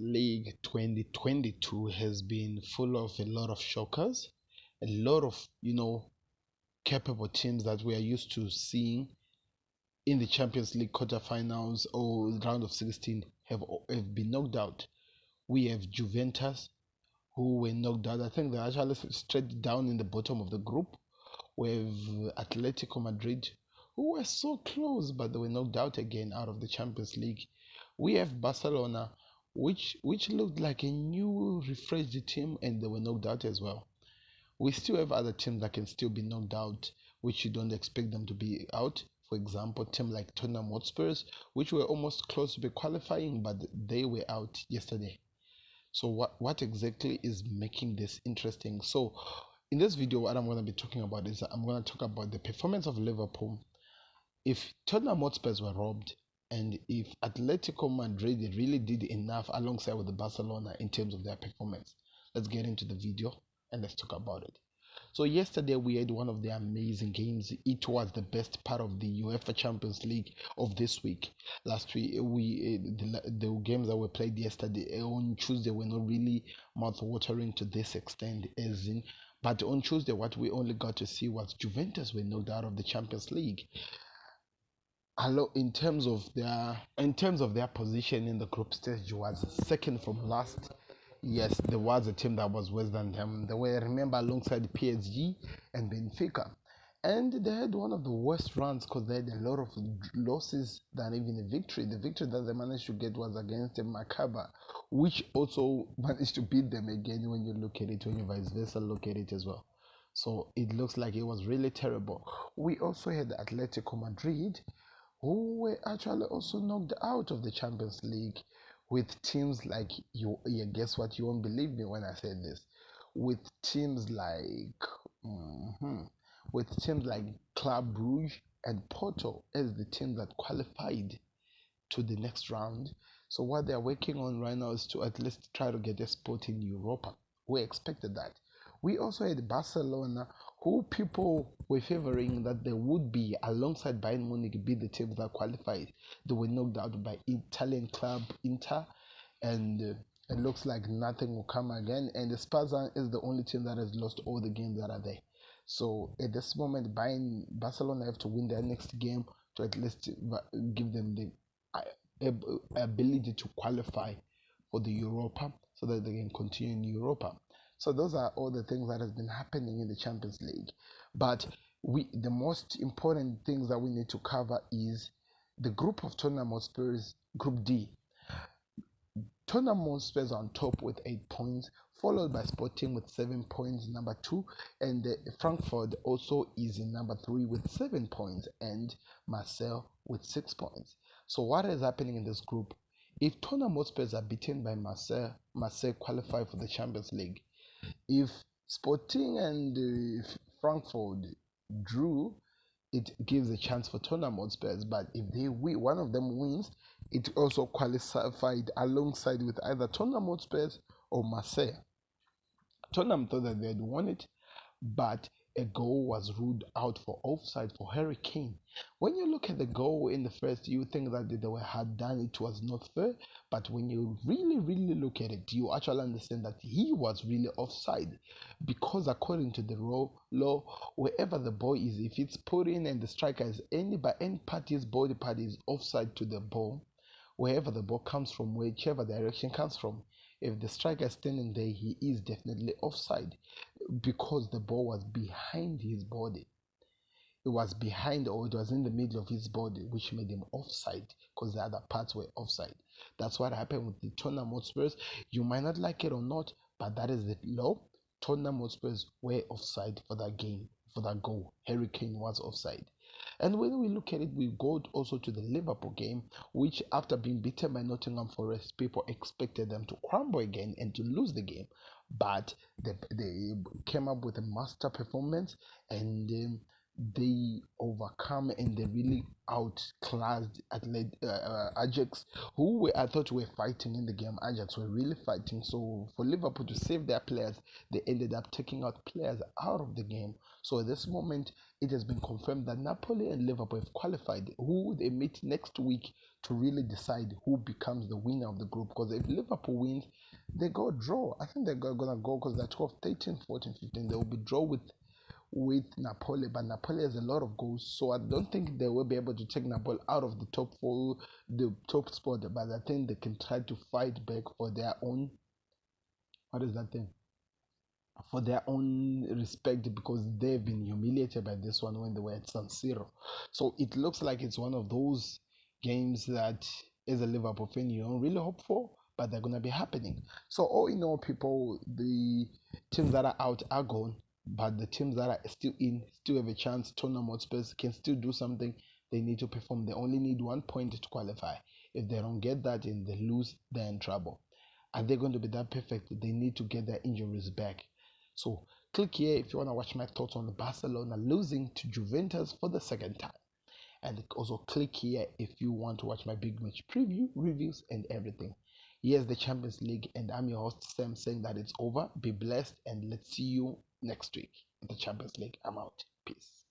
League 2022 has been full of a lot of shockers, a lot of, capable teams that we are used to seeing in the Champions League quarterfinals or round of 16 have been knocked out. We have Juventus who were knocked out. I think they're actually straight down in the bottom of the group. We have Atletico Madrid who were so close but they were knocked out again out of the Champions League. We have Barcelona which looked like a new refreshed team and they were knocked out as well. We still have other teams that can still be knocked out, which you don't expect them to be out. For example, team like Tottenham Hotspurs, which were almost close to be qualifying, but they were out yesterday. So what exactly is making this interesting? So in this video, what I'm going to be talking about is I'm going to talk about the performance of Liverpool. If Tottenham Hotspurs were robbed, and if Atletico Madrid really did enough alongside with the Barcelona in terms of their performance. Let's get into the video and let's talk about it. So yesterday we had one of the amazing games. It was the best part of the UEFA Champions League of this week. Last week the games that were played yesterday on Tuesday were not really mouth-watering to this extent, as in. But on Tuesday, what we only got to see was Juventus were knocked out of the Champions League. In terms of their position in the group stage, was second from last. Yes, there was a team that was worse than them. They were, remember, alongside PSG and Benfica. And they had one of the worst runs because they had a lot of losses than even a victory. The victory that they managed to get was against Maccabi, which also managed to beat them again when you look at it, when you vice versa look at it as well. So it looks like it was really terrible. We also had Atletico Madrid, who were actually also knocked out of the Champions League with teams like guess what, you won't believe me when I say this, with teams like Club Brugge and Porto as the teams that qualified to the next round. So what they're working on right now is to at least try to get a spot in Europa. We expected that. We also had Barcelona, who people were favoring that they would be, alongside Bayern Munich, be the teams that qualified. They were knocked out by Italian club Inter, and it looks like nothing will come again. And the Spurs is the only team that has lost all the games that are there. So at this moment, Barcelona have to win their next game to at least give them the ability to qualify for the Europa, so that they can continue in Europa. So those are all the things that has been happening in the Champions League. But the most important things that we need to cover is the group of Tottenham Hotspurs, Group D. Tottenham Hotspurs on top with 8 points, followed by Sporting with 7 points, number 2, and Frankfurt also is in number 3 with 7 points, and Marseille with 6 points. So what is happening in this group? If Tottenham Hotspurs are beaten by Marseille qualify for the Champions League. If Sporting and Frankfurt drew, it gives a chance for Tottenham Hotspurs. But if one of them wins, it also qualified alongside with either Tottenham Hotspurs or Marseille. Tottenham thought that they had won it, but a goal was ruled out for offside for Harry Kane. When you look at the goal in the first, you think that they had done it was not fair, but when you really look at it, you actually understand that he was really offside, because according to the law, wherever the ball is, if it's put in and the striker is any party's body part is offside to the ball, wherever the ball comes from, whichever direction comes from, if the striker is standing there, he is definitely offside, because the ball was behind his body. It was behind, or it was in the middle of his body, which made him offside, because the other parts were offside. That's what happened with the Tottenham Hotspurs. You might not like it or not, but that is the law. Tottenham Hotspurs were offside for that game, for that goal. Harry Kane was offside. And when we look at it, we go also to the Liverpool game, which after being beaten by Nottingham Forest, people expected them to crumble again and to lose the game. But they came up with a master performance, and they overcome and they really outclassed Ajax, I thought were fighting in the game. Ajax were really fighting. So for Liverpool to save their players, they ended up taking out players out of the game. So at this moment, it has been confirmed that Napoli and Liverpool have qualified. Who they meet next week to really decide who becomes the winner of the group. Because if Liverpool wins, they go draw. I think they're gonna go because they're 12, 13, 14, 15. They will be draw with Napoli, but Napoli has a lot of goals, so I don't think they will be able to take Napoli out of the top four, the top spot. But I think they can try to fight back for their own. What is that thing? For their own respect, because they've been humiliated by this one when they were at San Siro. So it looks like it's one of those games that, as a Liverpool fan, you don't really hope for, but they're gonna be happening. So all in all, people, the teams that are out are gone, but the teams that are still in still have a chance. Tottenham Hotspur can still do something. They need to perform. They only need 1 point to qualify. If they don't get that and they lose, they're in trouble. Are they going to be that perfect? They need to get their injuries back. So click here if you want to watch my thoughts on Barcelona losing to Juventus for the second time. And also click here if you want to watch my big match preview, reviews, and everything. Here's the Champions League, and I'm your host Sam saying that it's over. Be blessed, and let's see you next week in the Champions League. I'm out. Peace.